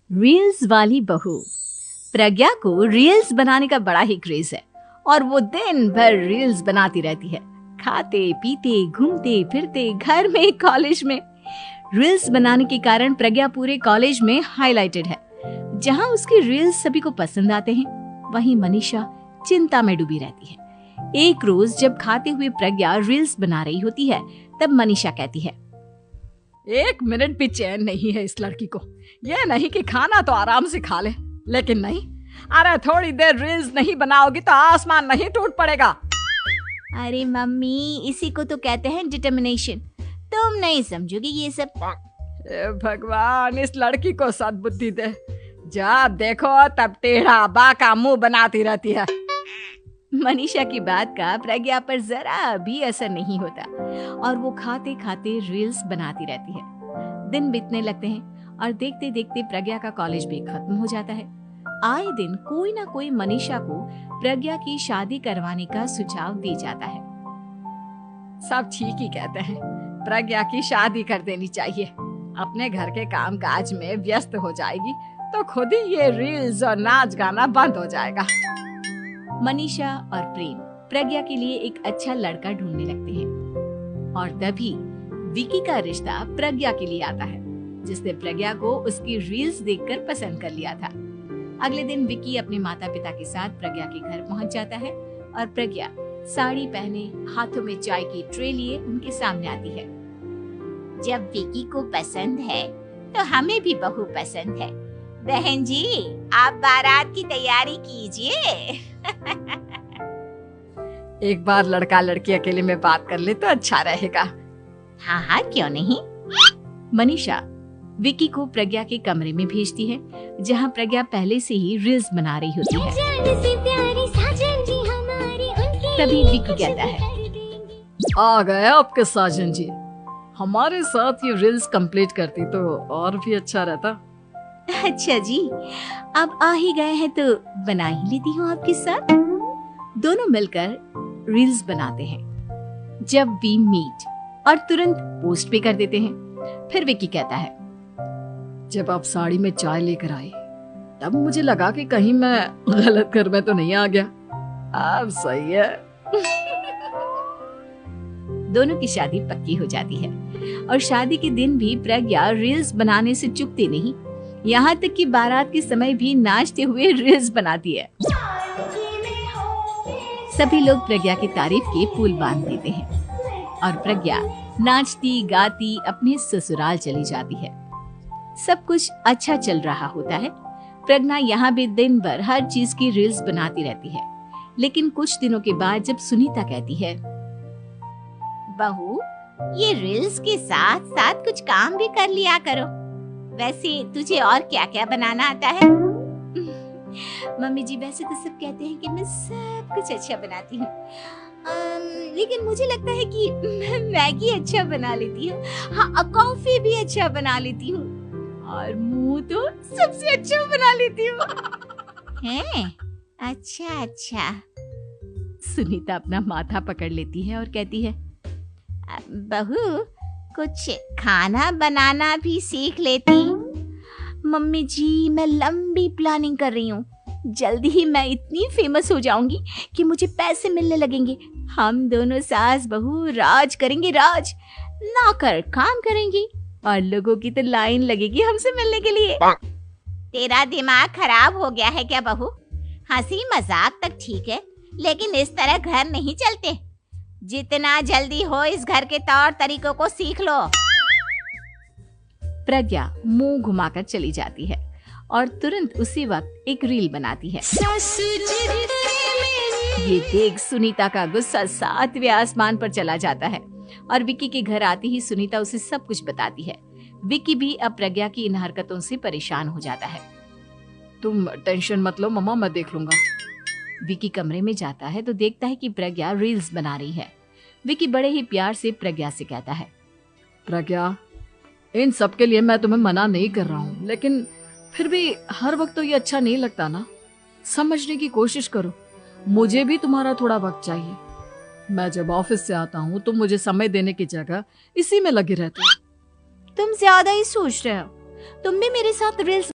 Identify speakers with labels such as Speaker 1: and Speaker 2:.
Speaker 1: Reels वाली बहू। प्रज्ञा को रील्स बनाने का बड़ा ही क्रेज है और वो दिन भर रील्स बनाती रहती है। खाते पीते घूमते फिरते घर में कॉलेज में रील्स बनाने के कारण प्रज्ञा पूरे कॉलेज में हाईलाइटेड है। जहां उसकी रील्स सभी को पसंद आते हैं, वहीं मनीषा चिंता में डूबी रहती है। एक रोज जब खाते हुए प्रज्ञा रील्स बना रही होती है, तब मनीषा कहती है,
Speaker 2: एक मिनट भी चैन नहीं है इस लड़की को। ये नहीं कि खाना तो आराम से खा ले, लेकिन नहीं, अरे थोड़ी देर रील्स नहीं बनाओगी तो आसमान नहीं टूट पड़ेगा।
Speaker 1: अरे मम्मी, इसी को तो कहते हैं डिटर्मिनेशन। तुम नहीं समझोगी ये सब।
Speaker 2: भगवान, इस लड़की को सद्बुद्धि दे। जब देखो तब टेढ़ा बाका मुंह बनाती रहती है।
Speaker 1: मनीषा की बात का प्रज्ञा पर जरा भी असर नहीं होता और वो खाते खाते रील्स बनाती रहती है। दिन बीतने लगते हैं और देखते देखते प्रज्ञा का कॉलेज भी खत्म हो जाता है। आए दिन कोई ना कोई मनीषा को प्रज्ञा की शादी करवाने का सुझाव दी जाता है।
Speaker 2: सब ठीक ही कहते हैं, प्रज्ञा की शादी कर देनी चाहिए। अपने घर के काम काज में व्यस्त हो जाएगी तो खुद ही ये रील्स और नाच गाना बंद हो जाएगा।
Speaker 1: मनीषा और प्रेम प्रज्ञा के लिए एक अच्छा लड़का ढूंढने लगते हैं और तभी विकी का रिश्ता प्रज्ञा के लिए आता है, जिसने प्रज्ञा को उसकी रील्स देखकर पसंद कर लिया था। अगले दिन विकी अपने माता पिता के साथ प्रज्ञा के घर पहुंच जाता है और प्रज्ञा साड़ी पहने हाथों में चाय की ट्रे लिए उनके सामने आती है।
Speaker 3: जब विकी को पसंद है तो हमें भी बहू पसंद है। बहन जी, आप बारात की तैयारी कीजिए।
Speaker 2: एक बार लड़का लड़की अकेले में बात कर ले तो अच्छा रहेगा।
Speaker 3: हाँ हाँ, क्यों नहीं।
Speaker 1: मनीषा विकी को प्रज्ञा के कमरे में भेजती है, जहाँ प्रज्ञा पहले से ही रील्स बना रही होती है। तभी विकी कहता है,
Speaker 2: आ गए आपके साजन जी। हमारे साथ ये रील्स कंप्लीट करती तो और भी अच्छा रहता।
Speaker 1: अच्छा जी, अब आ ही गए हैं तो बना ही लेती हूँ आपके साथ। दोनों मिलकर रील्स बनाते हैं। जब वी मीट और तुरंत पोस्ट भी कर देते हैं। फिर विकी कहता है,
Speaker 2: जब आप साड़ी में चाय लेकर आए तब मुझे लगा कि कहीं मैं गलत घर में तो नहीं आ गया। अब सही है।
Speaker 1: दोनों की शादी पक्की हो जाती है और शादी के दिन भी प्रज्ञा रील्स बनाने से चूकती नहीं। यहाँ तक कि बारात के समय भी नाचते हुए रील्स बनाती है। सभी लोग प्रज्ञा की तारीफ के पुल बांध देते हैं और प्रज्ञा नाचती गाती अपने ससुराल चली जाती है। सब कुछ अच्छा चल रहा होता है। प्रज्ञा यहाँ भी दिन भर हर चीज की रील्स बनाती रहती है। लेकिन कुछ दिनों के बाद जब सुनीता कहती है,
Speaker 3: बहू, ये रील्स के साथ साथ कुछ काम भी कर लिया करो। वैसे तुझे और क्या क्या बनाना आता है?
Speaker 1: मम्मी जी, वैसे तो सब कहते हैं कि मैं सब कुछ अच्छा बनाती हूँ, लेकिन मुझे लगता है कि मैं मैगी अच्छा बना लेती हूँ। हाँ, कॉफी भी अच्छा बना लेती हूँ और मुंह तो सबसे अच्छा बना लेती हूँ।
Speaker 3: हैं? अच्छा अच्छा।
Speaker 1: सुनीता अपना माथा पकड़ लेती है और कहती है,
Speaker 3: बहू, कुछ खाना बनाना भी सीख लेती।
Speaker 1: मम्मी जी, मैं लंबी प्लानिंग कर रही हूँ। जल्दी ही मैं इतनी फेमस हो जाऊंगी कि मुझे पैसे मिलने लगेंगे। हम दोनों सास बहू राज करेंगे, राज। नौकर काम करेंगी और लोगों की तो लाइन लगेगी हमसे मिलने के लिए।
Speaker 3: तेरा दिमाग खराब हो गया है क्या बहू? हंसी मजाक तक ठीक है, लेकिन इस तरह घर नहीं चलते। जितना जल्दी हो इस घर के तौर तरीकों को सीख लो।
Speaker 1: प्रज्ञा मुंह घुमाकर चली जाती है और तुरंत उसी वक्त एक रील बनाती है। ये देख सुनीता का गुस्सा 7वें आसमान पर चला जाता है और विकी के घर आते ही सुनीता उसे सब कुछ बताती है। विकी भी अब प्रज्ञा की इन हरकतों से परेशान हो जाता है।
Speaker 2: तुम टेंशन मत लो मम्मा, मैं देख लूंगा।
Speaker 1: विकी कमरे में जाता है तो देखता है कि प्रज्ञा रील्स बना रही है। विकी बड़े ही प्यार से प्रज्ञा से कहता है,
Speaker 2: प्रज्ञा, इन सब के लिए मैं तुम्हें मना नहीं कर रहा हूँ, लेकिन फिर भी हर वक्त तो ये अच्छा नहीं लगता ना। समझने की कोशिश करो, मुझे भी तुम्हारा थोड़ा वक्त चाहिए। मैं जब ऑफिस से आता हूँ तो मुझे समय देने की जगह इसी में लगे रहते हो।
Speaker 1: तुम ज्यादा ही सोच रहे हो। तुम भी मेरे साथ रील्स